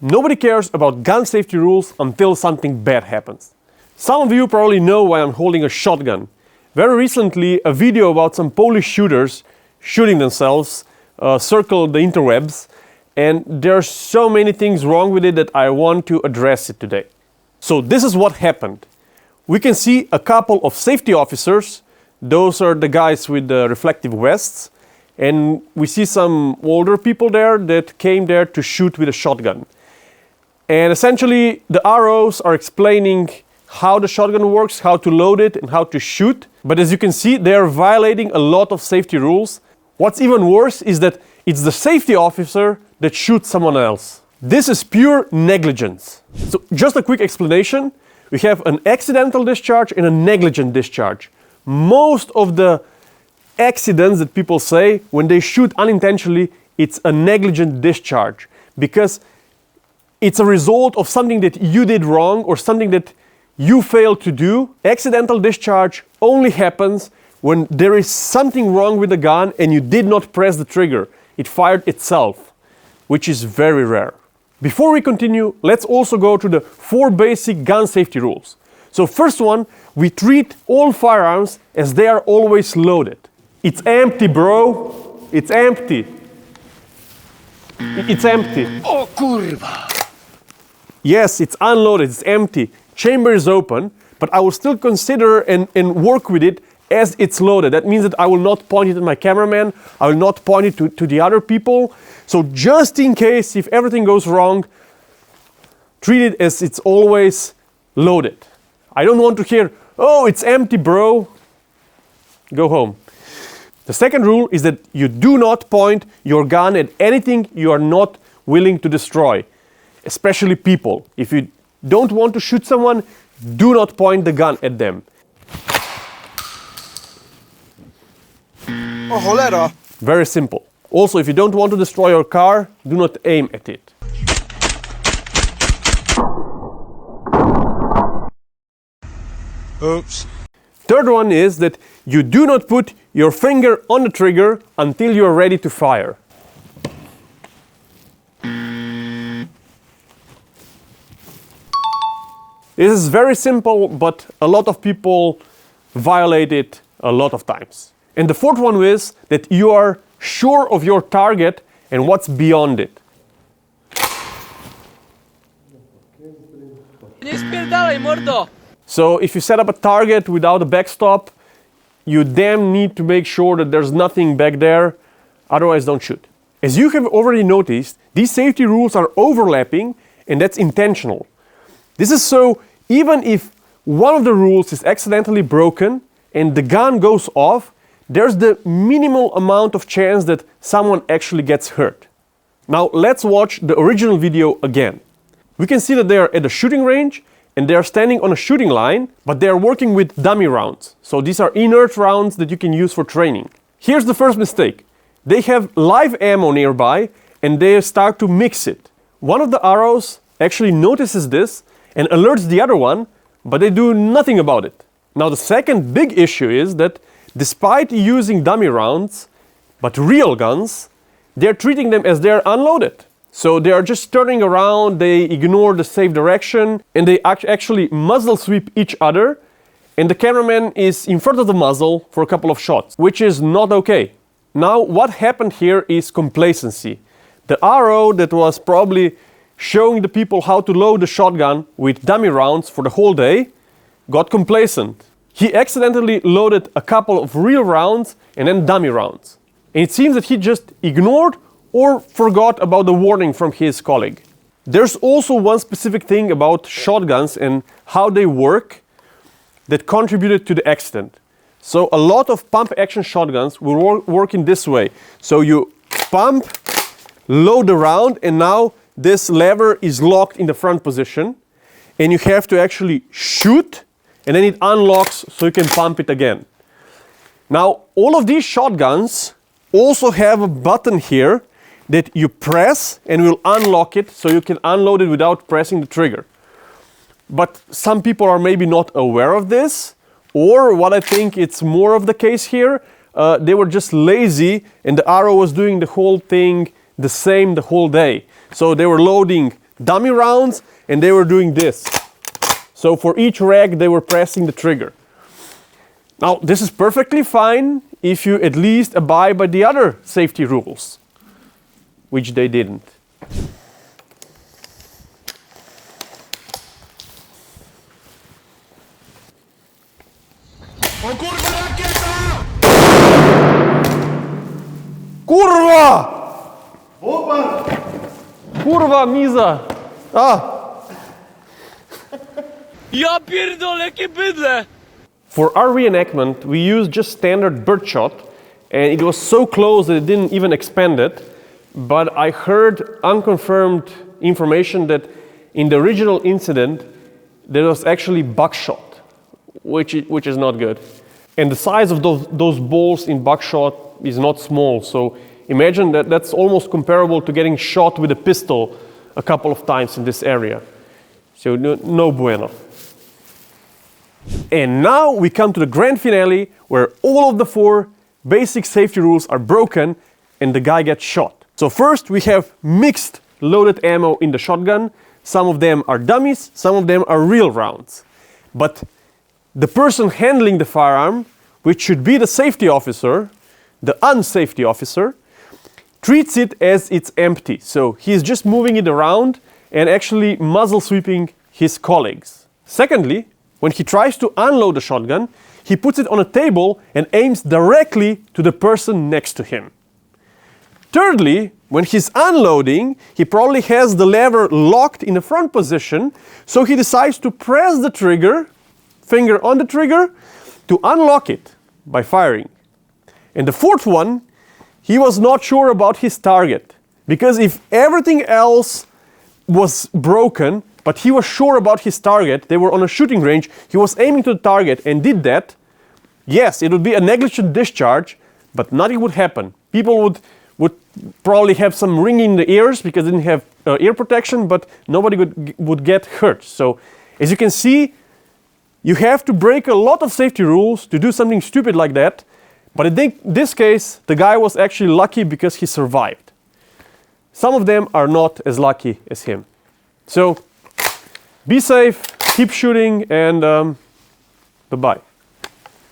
Nobody cares about gun safety rules until something bad happens. Some of you probably know why I'm holding a shotgun. Very recently, a video about some Polish shooters shooting themselves circled the interwebs, and there are so many things wrong with it that I want to address it today. So this is what happened. We can see a couple of safety officers. Those are the guys with the reflective vests. And we see some older people there that came there to shoot with a shotgun. And essentially, the arrows are explaining how the shotgun works, how to load it, and how to shoot. But as you can see, they are violating a lot of safety rules. What's even worse is that it's the safety officer that shoots someone else. This is pure negligence. So just a quick explanation. We have an accidental discharge and a negligent discharge. Most of the accidents that people say when they shoot unintentionally, it's a negligent discharge because it's a result of something that you did wrong or something that you failed to do. Accidental discharge only happens when there is something wrong with the gun and you did not press the trigger. It fired itself, which is very rare. Before we continue, let's also go to the 4 basic gun safety rules. So first one, we treat all firearms as they are always loaded. It's empty, bro. It's empty. It's empty. O kurwa! Yes, it's unloaded, it's empty. Chamber is open, but I will still consider and work with it as it's loaded. That means that I will not point it at my cameraman. I will not point it to the other people. So just in case, if everything goes wrong, treat it as it's always loaded. I don't want to hear, oh, it's empty, bro. Go home. The second rule is that you do not point your gun at anything you are not willing to destroy, especially people. If you don't want to shoot someone, do not point the gun at them. O cholera! Very simple. Also, if you don't want to destroy your car, do not aim at it. Oops. Third one is that you do not put your finger on the trigger until you are ready to fire. This is very simple, but a lot of people violate it a lot of times. And the fourth one is that you are sure of your target and what's beyond it. Nie spierdalaj, mordo! So if you set up a target without a backstop, you damn need to make sure that there's nothing back there, otherwise don't shoot. As you have already noticed, these safety rules are overlapping, and that's intentional. This is so even if one of the rules is accidentally broken and the gun goes off, there's the minimal amount of chance that someone actually gets hurt. Now let's watch the original video again. We can see that they are at a shooting range and they are standing on a shooting line, but they are working with dummy rounds. So these are inert rounds that you can use for training. Here's the first mistake. They have live ammo nearby and they start to mix it. One of the arrows actually notices this and alerts the other one, but they do nothing about it. Now the second big issue is that despite using dummy rounds, but real guns, they're treating them as they're unloaded. So they are just turning around, they ignore the safe direction, and they actually muzzle sweep each other, and the cameraman is in front of the muzzle for a couple of shots, which is not okay. Now what happened here is complacency. The arrow that was probably showing the people how to load the shotgun with dummy rounds for the whole day got complacent. He accidentally loaded a couple of real rounds and then dummy rounds. And it seems that he just ignored or forgot about the warning from his colleague. There's also one specific thing about shotguns and how they work that contributed to the accident. So a lot of pump action shotguns will work in this way. So you pump, load the round, and now this lever is locked in the front position, and you have to actually shoot, and then it unlocks so you can pump it again. Now all of these shotguns also have a button here that you press and will unlock it so you can unload it without pressing the trigger. But some people are maybe not aware of this, or what I think it's more of the case here, they were just lazy and the arrow was doing the whole thing the same the whole day. So they were loading dummy rounds, and they were doing this. So for each rag, they were pressing the trigger. Now, this is perfectly fine if you at least abide by the other safety rules, which they didn't. Kurwa! Kurwa, miza! Ja pierdolę, jakie bydle! For our reenactment, we used just standard birdshot, and it was so close that it didn't even expand it. But I heard unconfirmed information that in the original incident, there was actually buckshot, which is not good. And the size of those balls in buckshot is not small, so imagine that that's almost comparable to getting shot with a pistol a couple of times in this area. So no bueno. And now we come to the grand finale, where all of the 4 basic safety rules are broken and the guy gets shot. So first we have mixed loaded ammo in the shotgun. Some of them are dummies, some of them are real rounds. But the person handling the firearm, which should be the safety officer, the unsafety officer, treats it as it's empty. So he's just moving it around and actually muzzle sweeping his colleagues. Secondly, when he tries to unload the shotgun, he puts it on a table and aims directly to the person next to him. Thirdly, when he's unloading, he probably has the lever locked in the front position, so he decides to press the trigger, finger on the trigger, to unlock it by firing. And the fourth one, he was not sure about his target, because if everything else was broken, but he was sure about his target, they were on a shooting range, he was aiming to the target and did that, yes, it would be a negligent discharge, but nothing would happen. People would probably have some ringing in the ears because they didn't have ear protection, but nobody would get hurt. So, as you can see, you have to break a lot of safety rules to do something stupid like that. But I think in this case, the guy was actually lucky because he survived. Some of them are not as lucky as him. So, be safe, keep shooting, and bye-bye.